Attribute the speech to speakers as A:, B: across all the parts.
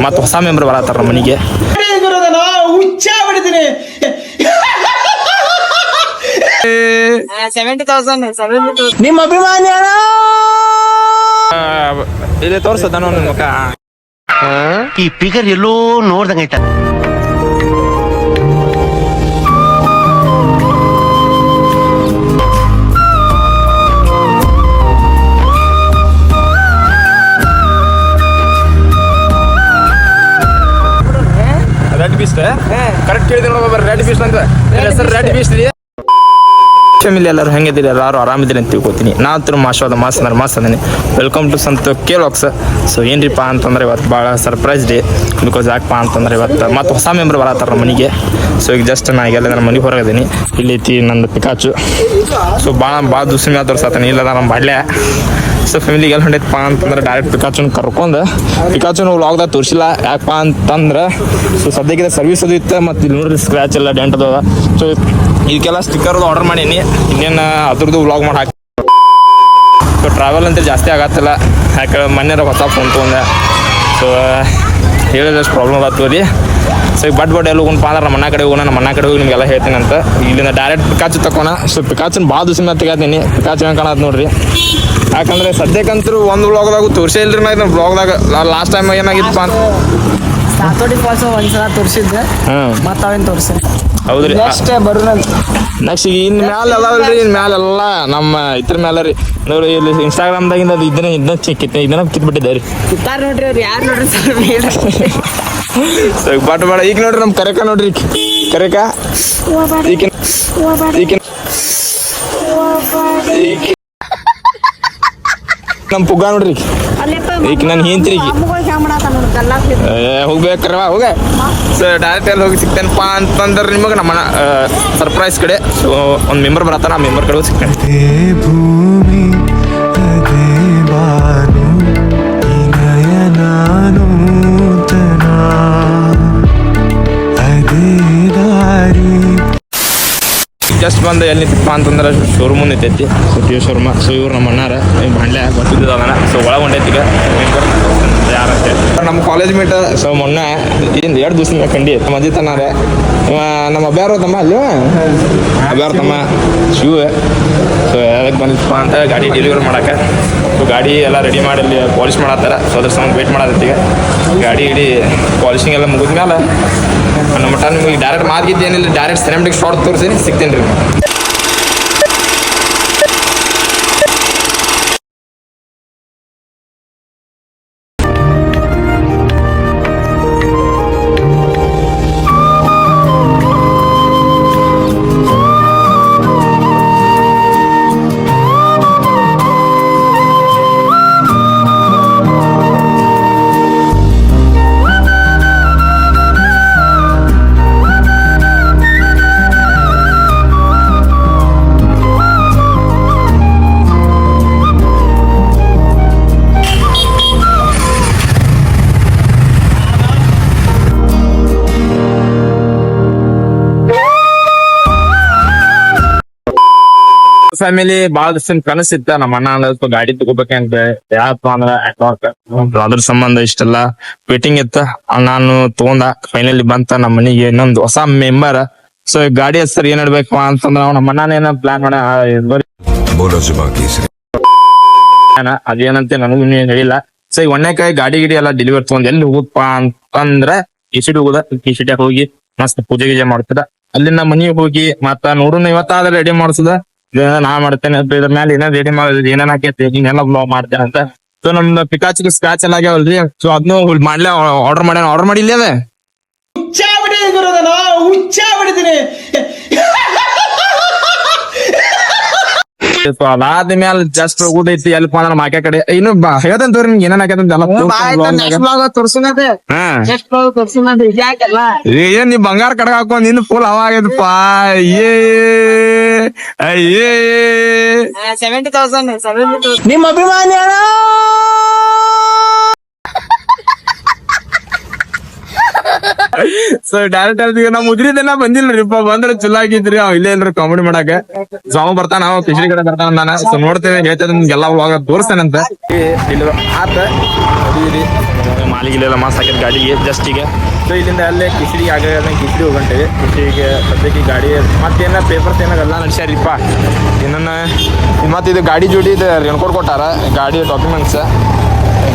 A: ಮತ್ತೆ ಹೊಸ ಮೆಂಬರ್ ಬರತ್ತಾರ ನಮ್ಮ ಮನೆಗೆ.
B: ನಿಮ್ಮ ಅಭಿಮಾನಿ
A: ಇಲ್ಲಿ ತೋರ್ಸದ ನನ್ನ ಮುಖ.
C: ಈ ಫಿಗರ್ ಎಲ್ಲೋ ನೋಡ್ದಂಗೈತ.
A: ರೆಡ್ ಬೀಸ್ಟ್ ಕರೆಕ್ಟ್ ಕೇಳಿದ್ರೆ ನೋಡ್ಬಾರ ರೆಡ್ ಬೀಸ್ಟ್ ಅಂತ ಹೆಸರು ರೆಡ್ ಬೀಸ್ಟ್ ರೀ. ಫ್ಯಾಮಿಲಿ ಎಲ್ಲರೂ ಹೆಂಗಿದ್ದೀರಿ? ಎಲ್ಲರೂ ಆರಾಮಿದ್ದೀರಿ ಅಂತ ತಿಳ್ಕೊತೀನಿ. ನಾನು ಮಾಸವಾದ ಮಾಸ್ ಅದೀನಿ. ವೆಲ್ಕಮ್ ಟು ಸಂತ ಕೇಲಾಕ್ಸ್. ಸೊ ಏನ್ರಿಪ್ಪ ಅಂತಂದ್ರೆ ಇವತ್ತು ಭಾಳ ಸರ್ಪ್ರೈಸ್ ಡೇ. ಬಿಕಾಸ್ ಯಾಕಪ್ಪ ಅಂತಂದ್ರೆ ಇವತ್ತು ಮತ್ತೆ ಹೊಸ ಮೆಂಬರ್ ಬರತ್ತಾರ ನಮ್ಮ ಮನೆಗೆ. ಸೊ ಈಗ ಜಸ್ಟ್ ನಾ ಈಗೆಲ್ಲ ನನ್ನ ಮನೆಗೆ ಹೊರಗಿದ್ದೀನಿ. ಇಲ್ಲಿ ಐತಿ ನಂದು ಪಿಕಾಚು. ಸೊ ಭಾಳ ದಿವ್ಸ ಮೇಲೆ ತೋರ್ಸತ್ತಾನೆ ಇಲ್ಲ ನಮ್ಮ ಬಾಡ್ಲೆ. ಸೊ ಫ್ಯಾಮಿಲಿಗೆ ಎಲ್ಲ ಹೊಂಟೈತಪ್ಪ ಅಂತಂದ್ರೆ ಡೈರೆಕ್ಟ್ ಪಿಕಾಚುನ ಕರ್ಕೊಂಡು ಪಿಕಾಚುನ ವ್ಲಾಗ್ದಾಗ ತೋರಿಸಿಲ್ಲ. ಯಾಕಪ್ಪ ಅಂತಂದ್ರೆ ಸೊ ಸದ್ಯಕ್ಕೆ ಸರ್ವಿಸ್ ಅದು ಇತ್ತು. ಮತ್ತು ಇಲ್ಲಿ ನೋಡ್ರಿ ಸ್ಕ್ರ್ಯಾಚ್ ಎಲ್ಲ ಡೆಂಟ್ ಅದ. ಸೊ ಇದಕ್ಕೆಲ್ಲ ಸ್ಟಿಕ್ಕರ್ ಆರ್ಡರ್ ಮಾಡೀನಿ. ಇನ್ನೇನು ಅದ್ರದ್ದು ವ್ಲಾಗ್ ಮಾಡಿ ಹಾಕಿ. ಸೊ ಟ್ರಾವೆಲ್ ಅಂತ ಜಾಸ್ತಿ ಆಗತ್ತಿಲ್ಲ. ಯಾಕೆ ಮೊನ್ನೆ ಹೊಸ ಫೋನ್ ತೊಗೊಂಡೆ. ಸೊ ಹೇಳಿದಷ್ಟು ಪ್ರಾಬ್ಲಮ್ ಆಗ್ತದೆ ರೀ. ಸೊ ಈಗ ಬಡ್ ಎಲ್ಲ ಹೋಗೋಣಪ್ಪ ಅಂದ್ರೆ ನಮ್ಮ ಅಣ್ಣ ಕಡೆ ಹೋಗೋಣ. ನಮ್ಮ ಅಣ್ಣ ಕಡೆ ಹೋಗಿ ನಿಮಗೆಲ್ಲ ಹೇಳ್ತೀನಿ ಅಂತ. ಇಲ್ಲಿಂದ ಡೈರೆಕ್ಟ್ ಪಿಕಾಚು ತಗೋಣ. ಸೊ ಪಿಕಾಚುನ ಭಾಳ ದಿವಸ ಮೇಲೆ ತೆಗಾತೀನಿ. ಪಿಕಾಚು ಹೆಂಗೆ ಕಾಣತ್ತೆ ನೋಡ್ರಿ. ಯಾಕಂದ್ರೆ ಸದ್ಯಕ್ಕಂತೂ ಒಂದು ವ್ಲಾಗ್ದಾಗ ತೋರಿಸೇ ಇಲ್ರಿ. ನಾ ಇದನ್ನ ವ್ಲಾಗ್ದಾಗ ಲಾಸ್ಟ್ ಟೈಮ್ ಏನಾಗಿತ್ತಪ್ಪ ಅಂತ
B: ಒಂದ್ಸಲ ತೋರಿಸಿದ್ದೆ. ಮತ್ತೆ ಅವೇನು ತೋರಿಸಿ
A: ಹೌದ್ರಿ.
B: ನೆಕ್ಸ್ಟ್ ಬರೋಣ.
A: ನೆಕ್ಸ್ಟ್ ಈಗ ಇನ್ ಮ್ಯಾಲ ಅದಾವಲ್ರಿ. ಇನ್ ಮ್ಯಾಲೆಲ್ಲ ನಮ್ಮ ಇದ್ರ ಮ್ಯಾಲ ರೀ ನೋಡ್ರಿ. ಇಲ್ಲಿ ಇನ್ಸ್ಟಾಗ್ರಾಮ್ದಾಗಿಂದ ಅದು ಇದನ್ನ ಕಿತ್ಬಿಟ್ಟಿದ್ದೆ ರೀ.
B: ನೋಡ್ರಿ ಅವ್ರು ಯಾರು ನೋಡ್ರಿ
A: ಸೊ ಬಟ್ ಬೇಡ. ಈಗ ನೋಡ್ರಿ ನಮ್ಮ ಕರೆಕ ನೋಡ್ರಿ. ಕರೆಕ ನಮ್ಮ ಪುಗ್ಗ ನೋಡ್ರಿ. ಈಗ ನಾನು ಹಿಂತಿರಿ ಹೋಗ್ಬೇಕ್ರವ ಹೋಗ. ಸೊ ಡೈರೆಕ್ಟ್ ಎಲ್ಲಿ ಹೋಗಿ ಸಿಗ್ತೇನಪ್ಪ ಅಂತಂದ್ರೆ ನಿಮಗೆ ನಮ್ಮ ಸರ್ಪ್ರೈಸ್ ಕಡೆ. ಸೊ ಒಂದು ಮೆಂಬರ್ ಬರತ್ತಾನ. ಆ ಮೆಂಬರ್ ಕಡೆ ಹೋಗಿ ಸಿಗ್ತೇನೆ. ಜಸ್ಟ್ ಬಂದು ಎಲ್ಲಿ ನಿಂತಪ್ಪ ಅಂತಂದ್ರೆ ಶೋರೂಮ್ ನಿಂತೈತಿ. So T showroom. ಸೊ ಇವ್ರು ನಮ್ಮ ಅಣ್ಣಾರ ಬಾಂಡ್ಲೆ ಗೊತ್ತಿದ್ದು ಅದನ್ನ. ಸೊ ಒಳಗೆ ಹೊಂಟೈತಿ ಈಗ ಯಾರಂತೆ ನಮ್ಮ ಕಾಲೇಜ್ ಮೇಟ್. ಸೊ ಮೊನ್ನೆ ಏನು 2 ದಿವಸ ಕಂಡಿ ಮಂಜಿತನಾರ ನಮ್ಮ ಅಬ್ಯಾರು ತಮ್ಮ ಅಲ್ಲಿ ಅಬ್ಯಾರು ತಮ್ಮ ಶಿವ. ಸೊ ಅದಕ್ಕೆ ಬಂದಿತ್ತಪ್ಪ ಅಂತ ಗಾಡಿ ಡೆಲಿವರಿ ಮಾಡಕ್ಕೆ. ಸೊ ಗಾಡಿ ಎಲ್ಲ ರೆಡಿ ಮಾಡಿ ಅಲ್ಲಿ ಪಾಲಿಶ್ ಮಾಡತ್ತಾರ. ಸೊ ಅದ್ರ ಸಂಬಂಧ ವೇಟ್ ಮಾಡತ್ತೀಗ. ಗಾಡಿ ಇಡೀ ಪಾಲಿಶಿಂಗ್ ಎಲ್ಲ ಮುಗಿದ್ಮೇಲೆ ನಮ್ಮ ಮಟ್ಟ ನಿಮಗೆ ಡೈರೆಕ್ಟ್ ಮಾರ್ಗಿದ್ದೇನಿಲ್ಲ. ಡೈರೆಕ್ಟ್ ಸಿನಿಮೆಟಿಕ್ ಶಾರ್ಟ್ ತೋರಿಸಿ ಸಿಗ್ತೇನೆ ರೀ. ಫ್ಯಾಮಿಲಿ ಭಾಳ ದಿವಸ ಕನಸಿತ್ತ ನಮ್ಮ ಅಣ್ಣ ಗಾಡಿ ತಗೋಬೇಕಂತ. ಯಾಕಪ್ಪ ಅಂದ್ರ ಅದ್ರ ಸಂಬಂಧ ಇಷ್ಟೆಲ್ಲ ವೇಟಿಂಗ್ ಇತ್ತ. ನಾನು ತಗೊಂಡ ಫೈನಲಿ ಬಂತ ನಮ್ಮ ಮನೆಗೆ ಇನ್ನೊಂದು ಹೊಸ ಮೆಂಬರ್. ಸೊ ಗಾಡಿ ಹೆಸರು ಏನ್ ಇಡ್ಬೇಕು ಅಂತಂದ್ರ ನಮ್ಮ ಅಣ್ಣನ ಪ್ಲಾನ್ ಮಾಡ ಅದೇನಂತೆ ನನಗೂ ಹೇಳಿಲ್ಲ. ಸೊ ಈಗ ಒಣ್ಣೆಕಾಯಿ ಗಾಡಿ ಗಿಡಿ ಎಲ್ಲ ಡೆಲಿವರಿ ತಗೊಂಡ್ ಎಲ್ಲಿ ಹೋಗಪ್ಪ ಅಂತಂದ್ರ ಟಿ-ಸಿಟಿ ಹೋಗುದ. ಟಿ-ಸಿಟಿಯಾಗ ಹೋಗಿ ಮಸ್ತ್ ಪೂಜೆ ಗೀಜೆ ಮಾಡ್ತದ. ಅಲ್ಲಿಂದ ಮನಿಗೆ ಹೋಗಿ ಮತ್ತ ನೋಡೋಣ ಇವತ್ತಾದ್ರೆ ರೆಡಿ ಮಾಡ್ಸದ. ನಾ ಮಾಡ್ತೇನೆ ಇದ್ರ ಮೇಲೆ ಏನೇನ್ ರೆಡಿ ಮಾಡೋದು ಏನೇನ್ ಹಾಕೈತಿ ಹಿಂಗೆಲ್ಲ ಬ್ಲಾಗ್ ಮಾಡ್ತೇನೆ ಅಂತ. ಸೊ ನಮ್ದು ಪಿಕಾಚಿಗೆ ಸ್ಕ್ರಾಚ್ ಎಲ್ಲ ಆಗ್ಯಾವಲ್ರಿ. ಸೊ ಅದನ್ನು ಮಾಡ್ಲೇ ಆರ್ಡರ್ ಮಾಡಿಲ್ಲ ಅದ ಸೊ ಅದಾದ್ಮೇಲೆ ಜಸ್ಟ್ ಹೋಗುದೈತಿ ಎಲ್ಪ ಅಂದ್ರೆ ಮಾಕೆ ಕಡೆ ಇನ್ನು ಹೇಳ್ತೇನೆ ತೋರಿ ನಿಮ್ಗೆ ಏನೇನ್ ಹಾಕೈತಿ ಏನ್ ನೀ ಬಂಗಾರ ಕಡೆ ಹಾಕೊಂಡ್ ಇನ್ನು ಫುಲ್ ಹವಾ ಆಗೈತಪ್ಪ. ಅಯ್ಯೇ
B: 70,000 ನಿಮ್ಮ ಅಭಿಮಾನಿ ಅಣ್ಣ
A: ಸೊ ಡೈರೆಕ್ಟ್ ಈಗ ನಾವು ಮುದ್ರಿದೆಲ್ಲ ಬಂದಿಲ್ರಿಪ್ಪ, ಬಂದ್ರೆ ಚಲೋ ಆಗಿದ್ರಿ. ಅವ್ ಇಲ್ಲೇ ಇಲ್ರಿ ಕಾಮಿಡಿ ಮಾಡಕ್ಕೆ. ಸೊ ಅವ ಬರ್ತಾನ, ಅವ ಕಿಶಡಿ ಕಡೆ ಬರ್ತಾನ ನಾನು. ಸೊ ನೋಡ್ತೇವೆ, ಹೇಳ್ತೇವೆ ನಿಮ್ಗೆಲ್ಲ ಹೋಗ ತೋರಿಸ್ತೇನಂತ. ಆತ ಮಾಲಿಗೆಲ್ಲ ಮಾಸ್ ಹಾಕಿದ ಗಾಡಿಗೆ ಜಸ್ಟ್ ಈಗ. ಸೊ ಇಲ್ಲಿಂದ ಅಲ್ಲೇ ಕಿಶಡಿ ಆಗ ಕಿಶಡಿ ಹೋಗಂಟೇವಿ. ಕಿಶಡಿಗೆ ಸದ್ಯಕ್ಕೆ ಗಾಡಿ ಮತ್ತೇನ ಪೇಪರ್ಸ್ ಏನಾಗಲ್ಲ ನಡೆಸ್ಯಾರಿಪ್ಪ. ಇನ್ನೊಂದು ಮತ್ತೆ ಇದು ಗಾಡಿ ಜೋಡಿ ಇದು ರೆನ್ಕೋಟ್ ಕೊಟ್ಟಾರ, ಗಾಡಿ ಡಾಕ್ಯುಮೆಂಟ್ಸ್,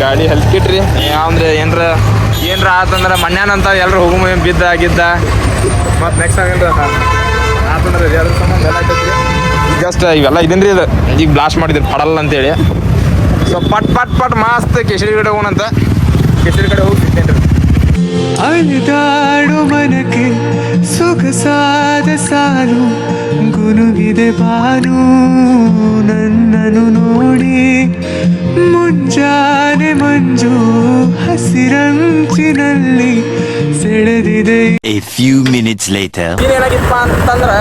A: ಗಾಡಿ ಹೆಲ್ತ್ ಕಿಟ್ ರೀ. ಅಂದ್ರೆ ಏನ್ರ ಆತಂದ್ರೆ ಮನ್ಯಾನಂತ ಎಲ್ಲರೂ ಹೋಗು ಬಿದ್ದ ಆಗಿದ್ದ ಮತ್ತು ನೆಕ್ಸ್ಟ್ ಆಗೇನ್ರ ಆತಂದ್ರೆ ಅದ್ರ ಸಂಬಂಧ ಎಲ್ಲ ಆಯ್ತೈತ್ರಿ. ಜಸ್ಟ್ ಇವೆಲ್ಲ ಇದೀನಿ ರೀ, ಇದು ಈಗ ಬ್ಲಾಸ್ಟ್ ಮಾಡಿದ್ರಿ ಪಡಲ್ಲ ಅಂತೇಳಿ. ಸೊ ಪಟ್ ಮಸ್ತ್ ಕೇಸರಿ ಕಡೆ ಹೋಗೋಣಂತ. ಕೇಸರಿ ಕಡೆ ಹೋಗಿ ಸಿಗ್ತೇನೆ ರೀ.
D: ಅಲೆದಾಡು ಮನಕ್ಕೆ ಸೊಗಸಾದ ಸಾಲು ಗುನುಗಿದೆ ಬಾನು ನನ್ನನು ನೋಡಿ ಮುಂಜಾನೆ ಮಂಜು ಹಸಿರಂಚಿನಲ್ಲಿ ಸೆಳೆದಿದೆ.
C: A few minutes later.
A: ಏನಾಗಿತ್ತಪ್ಪ ಅಂತಂದ್ರೆ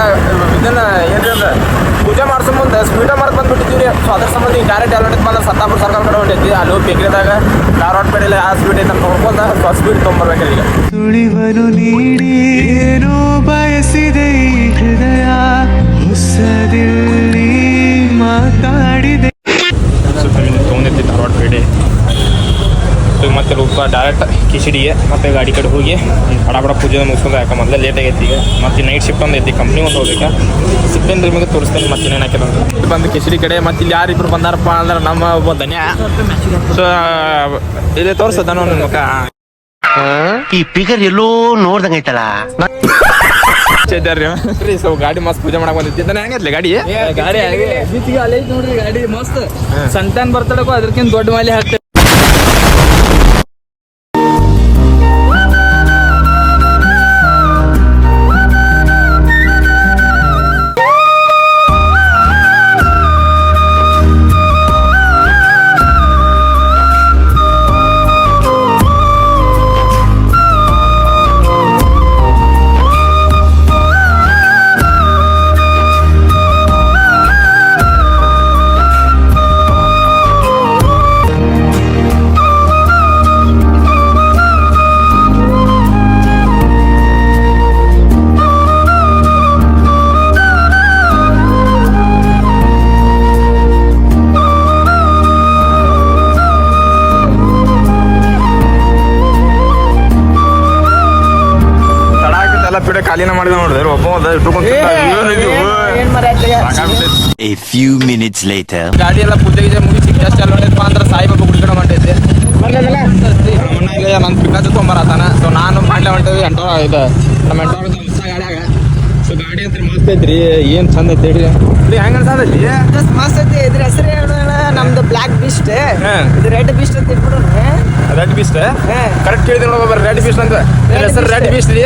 A: ಇದನ್ನ ಏನ್ರ ಪೂಜೆ ಮಾಡ್ಸೋ ಮುಂದೆ ಸ್ಪೀಡ ಮಾರ್ಕ್ ಬಂದ್ಬಿಟ್ಟಿದ್ದೀವಿ. ಸೊ ಅದ್ರ ಸಂಬಂಧ ಈಗ ಡೈರೆಕ್ಟ್ ಎಲ್ಲ ಬಂದ್ರೆ ಸತ್ತಾಪುರ ಸರ್ಕಾರ ಕಡೆ ಹೊಂಟೈತಿ. ಅಲ್ಲಿ ಹೋಗಿ ಬೇಕ್ರಿದಾಗ ಧಾರವಾಡ ಪೇಟೆಲ್ಲ ಯಾವ ಸ್ಪೀಡ್ ಐತೆ ಅಂತ ನೋಡ್ಕೊಂಡ ಸ್ಪೀಡ್ ತೊಗೊಂಬರ್ಬೇಕು ಈಗ.
D: ಸುಳಿವನು ನೀಡಿ ಏನೋ ಬಯಸಿದೆ ಈ ಹೃದಯ ಹೊಸದಿಲ್ಲಿ ಮಾತಾಡಿದೆ.
A: ತೊಗೊಂಡಿರ್ತಿ ಧಾರವಾಡ ಪೇಟೆ. ಮತ್ತೆ ರೂಪ ಡೈರೆಕ್ಟ್ ಕಿಚಡಿಗೆ ಮತ್ತೆ ಗಾಡಿ ಕಡೆ ಹೋಗಿ ಬಡ ಪೂಜೆ ಮುಗಿಸ್ಕೊಂಡು ಯಾಕೆ ಮೊದಲೇ ಲೇಟ್ ಆಗೈತಿ. ಈಗ ಮತ್ತೆ ನೈಟ್ ಶಿಫ್ಟ್ ಒಂದು ಐತಿ, ಕಂಪ್ನಿ ಒಂದು ಹೋಗ್ಬೇಕಾ ಸಿಗ್ತೇನೆ ನಿಮಗೆ ತೋರಿಸ್ತೇನೆ. ಮತ್ತೆ ಏನೇನು ಹಾಕಿಲ್ಲ ಬಂದು ಕಿಚಡಿ ಕಡೆ. ಮತ್ತೆ ಇಲ್ಲಿ ಯಾರಿಬ್ರು ಬಂದಾರಪ್ಪ ಅಂದ್ರೆ ನಮ್ಮ ಒಬ್ಬ ಧನ್ಯ. ಸೊ ಇಲ್ಲೇ ತೋರಿಸ್ತದ ನೋಡಿ ಮುಖ.
C: ಈ ಫಿಗರ್ ಎಲ್ಲೋ ನೋಡ್ದಂಗೈತಲ್ಲ.
A: ರೀ ಸೊ ಗಾಡಿ ಮಸ್ತ್ ಪೂಜೆ ಮಾಡಕ್ ಬಂದಿದ್ದೆ. ಹೆಂಗೈತ್ಲೆ ಗಾಡಿ
B: ಬೀಚಿಗೆ ಅಲ್ಲೇ ಐತಿ ನೋಡ್ರಿ ಗಾಡಿ ಮಸ್ತ್. ಸಂತಾನ್ ಬರ್ತಡಕ್ಕೂ ಅದಕ್ಕಿಂತ ದೊಡ್ಡ ಮಾಲಿ ಹಾಕ್ತೇವೆ.
A: ಖಾಲಿನ ಮಾಡಿದ ನೋಡಿದ್ರೆ ಒಬ್ಬ
C: A few minutes later.
A: ಗಾಡಿ ಎಲ್ಲ ಪೂಜೆ ಮುಗಿಸಿ ಎಷ್ಟು ಎಲ್ಲ ನೋಡಿದ್ಪಾ ಅಂದ್ರೆ ಸಾಯಿಬಾಬಾ ಗುಡಿ ಕಡೆ ಹೊಂಟೈತಿ. ನನ್ನ ಪಿಕಾಚ್ ತೊಗೊಂಬರತಾನ. ಸೊ ನಾನು ಮಾಡ್ಲೇ ಹೊಂಟೇವಿ ಎಂಟೋ ಇದು ನಮ್ಮ ಎಂಟೋ ಹೊಸ ಗಾಡಿಯಾಗ. ಸೊ ಗಾಡಿ ಅಂತ ಮಸ್ತ್ ಐತ್ರಿ, ಏನ್ ಚಂದ ಐತಿ ಹೇಳ್ರಿ. ಹೆಂಗ ಅನ್ಸತೈತಿ?
B: ಮಸ್ತ್ ಐತಿ. ಇದ್ರ ಹೆಸರು ನಮ್ದು ಬ್ಲಾಕ್ ಬೀಸ್ಟ್, ಇದು ರೆಡ್ ಬೀಸ್ಟ್ ಅಂತ ಇಟ್ಬಿಡೋಣ.
A: ರೆಡ್ ಬೀಸ್ಟ್ ಕರೆಕ್ಟ್ ಕೇಳಿದ್ರೆ ನೋಡ್ಬ ರೆಡ್ ಬೀಸ್ಟ್ ಅಂತ ಹೆಸರು. ರೆಡ್ ಬೀಸ್ಟ್ ರೀ,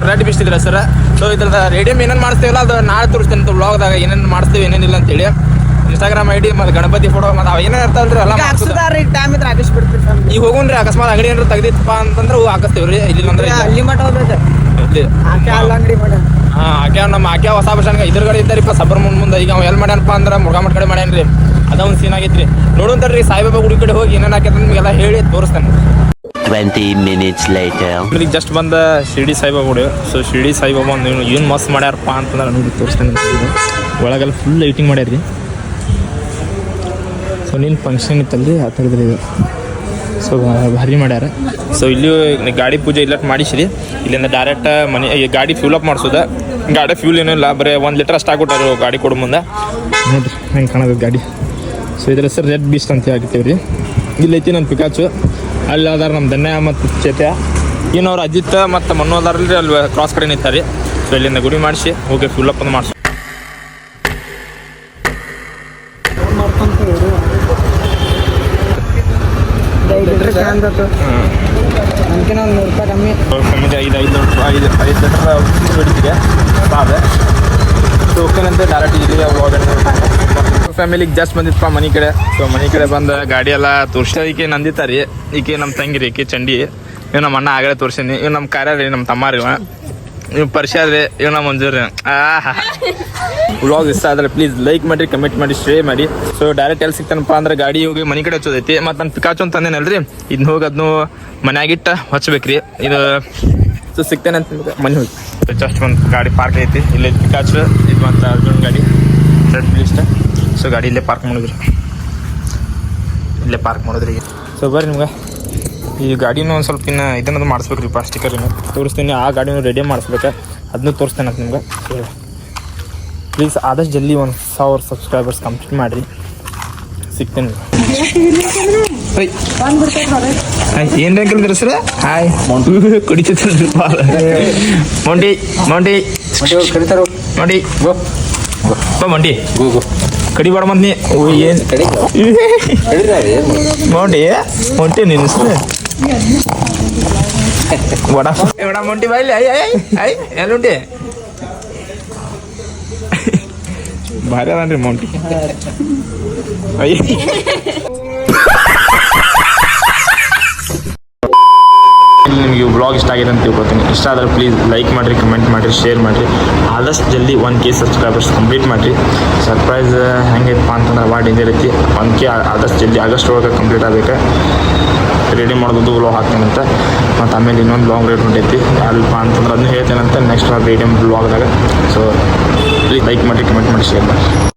A: ರೆಡ್ ಬೀಸ್ಟ್ ಇದ್ರ ಹೆಸರು. ಸೊ ಇದ್ರದ ರೇಡಿಯಂ ಏನೇನು ಮಾಡಿಸ್ತೇವಲ್ಲ ಅದು ನಾಳೆ ತೋರಿಸ್ತೇನೆ ಬ್ಲಾಗ್ದಾಗ ಏನೇನು ಮಾಡಿಸ್ತೇವೆ ಏನೇನಿಲ್ಲ ಅಂತೇಳಿ. ಇನ್ಸ್ಟಾಗ್ರಾಮ್ ಐಡಿ ಮತ್ತೆ ಗಣಪತಿ ಫೋಟೋ ಮತ್ತೆ ಅವ ಏನೇ ಇರ್ತಾವಲ್ರಿ ಎಲ್ಲ
B: ಟೈಮ್ ಇದ್ರೆ ಹಾಕಿಸ್ಬಿಡ್ತೀವಿ.
A: ಈಗ ಹೋಗುಣ್ರಿ ಅಕಸ್ಮಾತ್ ಅಂಗಡಿ ಏನಾರ ತೆಗ್ದಿತ್ತಪ್ಪ ಅಂತಂದ್ರೆ ಹಾಕಿಸ್ತೇವ್ರಿ. ಇಲ್ಲಿ ಅಂದ್ರೆ
B: ಅಲ್ಲಿ ಮಠ ಹೋಗ್ಬೇಕು.
A: ಇಲ್ಲಿ
B: ಅಂಗಡಿ ಮಾಡ
A: ಆಕೆ ನಮ್ಮ ಆಕೆ ಹೊಸ ಬಸ್ ಸ್ಟ್ಯಾಂಡ್ ಇದ್ರಗಡೆ ಇದ್ದಾರಿಪ್ಪ ಸಬ್ರ ಮುಂದೆ. ಈಗ ಅವ್ ಎಲ್ಲಿ ಮಾಡ್ಯಾನಪ್ಪ ಅಂದ್ರೆ ಮುರುಘಾಮಠ ಕಡೆ ಮಾಡ್ಯಾನ್ರಿ. ಅದ ಒಂದು ಸೀನ್ ಆಗೈತ್ರಿ. ನೋಡುವಂತಾರ್ರಿ ಸಾಯಿಬಾಬಾ ಗುಡಿ ಕಡೆ ಹೋಗಿ ಏನೇನು ಹಾಕ್ಯದ ನಿಮಗೆಲ್ಲ ಹೇಳಿ ತೋರಿಸ್ತೇನೆ.
C: 20 minutes later.
A: ಈಗ ಜಸ್ಟ್ ಬಂದ ಶಿರ್ಡಿ ಸಾಯಿಬಾಬಾ ಗುಡಿ. ಸೊ ಶಿರ್ಡಿ ಸಾಯಿಬಾಬಾ ಒಂದು ಏನು ಮಸ್ತ್ ಮಾಡ್ಯಾರಪ್ಪ ಅಂತಂದ್ರೆ ನೋಡಿ ತೋರಿಸ್ತೇನೆ. ಒಳಗೆಲ್ಲ ಫುಲ್ ಲೈಟಿಂಗ್ ಮಾಡ್ಯಾರ್ರಿ. ಸೊ ನೀನು ಫಂಕ್ಷನ್ ಇತ್ತಲ್ರಿ ಆ ಥರದ್ರಿ ಇದು. ಸೊ ಭಾರಿ ಮಾಡ್ಯಾರ. ಸೊ ಇಲ್ಲಿ ಗಾಡಿ ಪೂಜೆ ಇಲ್ಲಟ್ ಮಾಡಿಸಿರಿ. ಇಲ್ಲಿಂದ ಡೈರೆಕ್ಟ್ ಮನೆ ಗಾಡಿ ಫ್ಯೂಲ್ ಅಪ್ ಮಾಡಿಸೋದ. ಗಾಡಿ ಫ್ಯೂಲ್ ಏನಿಲ್ಲ, ಬರೀ 1 ಲೀಟರ್ ಅಷ್ಟು ಹಾಕ್ಬಿಟ್ಟಾರೆ ಗಾಡಿ ಕೊಡೋ ಮುಂದೆ. ನೋಡಿರಿ ಹೆಂಗೆ ಕಾಣೋದು ಗಾಡಿ. ಸೊ ಇದ್ರ ಹೆಸರು ರೆಡ್ ಬೀಸ್ಟ್ ಅಂತ ಹಾಕಿರ್ತೇವೆ ರೀ. ಇಲ್ಲೈತಿ ನನ್ನ ಪಿಕಾಚು, ಅಲ್ಲಿ ಅದಾರ ನಮ್ಮ ಧನ್ಯ ಮತ್ತು ಚೇತ್ಯ. ಇನ್ನವ್ರು ಅಜಿತ್ ಮತ್ತು ಮಣ್ಣು ಅದಾರಲ್ರಿ ಅಲ್ಲಿ ಕ್ರಾಸ್ ಕಡೆ ನಿಂತಾರೆ. ಸೊ ಇಲ್ಲಿಂದ ಗುಡಿ ಮಾಡಿಸಿ ಹೋಗಿ ಫ್ಯೂಲ್ ಅಪ್ ಒಂದು ಮಾಡಿಸಿ
B: ಅದಕ್ಕಿಂತ ಒಂದು 100 ರೂಪಾಯಿ ಕಮ್ಮಿ.
A: ಕಮ್ಮಿ 5 ಲೀಟರ್ ಹೊಡಿತೀರಿ ಅದೇ. ಸೊ ಓಕೆನಂತೆ ಡೈರೆಕ್ಟ್ ಇಲ್ಲಿಗೆ ಫ್ಯಾಮಿಲಿಗೆ ಜಸ್ಟ್ ಬಂದಿತ್ತಪ್ಪ ಮನೆ ಕಡೆ. ಸೊ ಮನೆ ಕಡೆ ಬಂದು ಗಾಡಿ ಎಲ್ಲ ತೋರಿಸಿ ಈಕೆ ನಂದಿತಾರಿ. ಈಕೆ ನಮ್ಮ ತಂಗಿರಿ, ಈಕೆ ಚಂಡಿ. ಇವ್ ನಮ್ಮ ಅಣ್ಣ ಆಗಲೇ ತೋರಿಸೀನಿ. ಇವ್ ನಮ್ಮ ಕಾರ್ಯ ರೀ, ನಮ್ಮ ತಮ್ಮ ರೀ. ನೀವು ಪರಿಚಯ ರೀ ಇವ್ ನಾ ಮಂಜೂರಿ ವ್ಲಾಗ್ ಇಷ್ಟ ಆದ್ರೆ ಪ್ಲೀಸ್ ಲೈಕ್ ಮಾಡಿರಿ, ಕಮೆಂಟ್ ಮಾಡಿ, ಶೇರ್ ಮಾಡಿ. ಸೊ ಡೈರೆಕ್ಟ್ ಎಲ್ಲಿ ಸಿಗ್ತಾನಪ್ಪ ಅಂದ್ರೆ ಗಾಡಿ ಹೋಗಿ ಮನೆ ಕಡೆ ಹಚ್ಚೋದೈತಿ. ಮತ್ತು ನಾನು ಪಿಕಾಚು ಅಂತ ಅಂದೇನಲ್ರಿ, ಇದನ್ನ ಹೋಗಿ ಅದನ್ನು ಮನ್ಯಾಗಿಟ್ಟ ಹಚ್ಬೇಕ್ರಿ. ಇದು ಸೊ ಸಿಗ್ತೇನೆ ಅಂತ ನಿಮ್ಗೆ ಮನೆ ಹೋಗಿ ಜಸ್ಟ್ ಒಂದು ಗಾಡಿ ಪಾರ್ಕ್ ಐತಿ ಇಲ್ಲೇ ಪಿಕಾಚು. ಇದು ಮತ್ತು ಅರ್ಜುನ್ ಗಾಡಿ ರೆಡ್ ಇಷ್ಟ. ಸೊ ಗಾಡಿ ಇಲ್ಲೇ ಪಾರ್ಕ್ ಮಾಡಿದ್ರಿ, ಇಲ್ಲೇ ಪಾರ್ಕ್ ಮಾಡಿದ್ರಿ. ಸೊ ಬರ್ರಿ ನಿಮ್ಗೆ ಈ ಗಾಡಿನೂ ಒಂದು ಸ್ವಲ್ಪ ಇನ್ನು ಇದನ್ನದು ಮಾಡಿಸ್ಬೇಕ್ರಿ, ಸ್ಟಿಕರಿನ ತೋರಿಸ್ತೀನಿ. ಆ ಗಾಡಿನೂ ರೆಡಿ ಮಾಡಿಸ್ಬೇಕು, ಅದನ್ನೂ ತೋರಿಸ್ತೇನೆ ಅಂತ ನಿಮ್ಗೆ. ಪ್ಲೀಸ್ ಆದಷ್ಟು ಜಲ್ದಿ 1000 ಸಬ್ಸ್ಕ್ರೈಬರ್ಸ್ ಕಂಪ್ಲೀಟ್ ಮಾಡಿರಿ. ಸಿಗ್ತೇನೆ. ಏನು ರ್ಯಾಂಕಲ್ದಿರ ಸರ್? ಹಾಯ್ ಕುಡಿತಿದ್ರಿ ಮೊಂಡಿ ಮೊಂಡಿ ನೋಡಿ ಮೊಂಡಿ ಕಡಿಬೇಡ ಮಂದಿ ಏನು ಮೊಂಡಿ ಮೊಂಟಿ ನೀನು ವಡ ವಡ ಮೊಂಟಿ ಬಾಯ್ಲಿ ಐ ಐ ಐ ಎಲ್ಲುಂಟಿ ಭಾರಿ ಅದನ್ರಿ ಮೊಂಟಿ ಅಯ್ಯ. ನಿಮಗೆ ವ್ಲಾಗ್ ಇಷ್ಟ ಆಗಿದೆ ಅಂತ ತಿಳ್ಕೊತೀನಿ. ಇಷ್ಟ ಆದರೆ ಪ್ಲೀಸ್ ಲೈಕ್ ಮಾಡಿರಿ, ಕಮೆಂಟ್ ಮಾಡಿರಿ, ಶೇರ್ ಮಾಡಿರಿ. ಆದಷ್ಟು ಜಲ್ದಿ 1K ಸಬ್ಸ್ಕ್ರೈಬರ್ಸ್ ಕಂಪ್ಲೀಟ್ ಮಾಡಿರಿ. ಸರ್ಪ್ರೈಸ್ ಹೆಂಗೈತಪ್ಪ ಅಂತಂದ್ರೆ ಭಾಳ ಡೇಂಜರ್ ಐತಿ. 1K ಆದಷ್ಟು ಜಲ್ದಿ ಆಗಸ್ಟ್ ಒಳಗೆ ಕಂಪ್ಲೀಟ್ ಆಗಬೇಕು. ರೆಡಿ ಮಾಡೋದು ವ್ಲಾಗ್ ಹಾಕ್ತೇನೆ ಅಂತ. ಮತ್ತು ಆಮೇಲೆ ಇನ್ನೊಂದು ಲಾಂಗ್ ರೈಡ್ ಹೊಂಟೈತಿ ಅಲ್ಪ ಅಂತಂದ್ರೆ ಅದನ್ನ ಹೇಳ್ತೇನೆ ಅಂತ ನೆಕ್ಸ್ಟ್ ರೇಡಿಯಮ್ ವ್ಲಾಗ್ದಾಗ. ಸೊ ಪ್ಲೀಸ್ ಲೈಕ್ ಮಾಡಿರಿ, ಕಮೆಂಟ್ ಮಾಡಿ, ಶೇರ್ ಮಾಡಿ.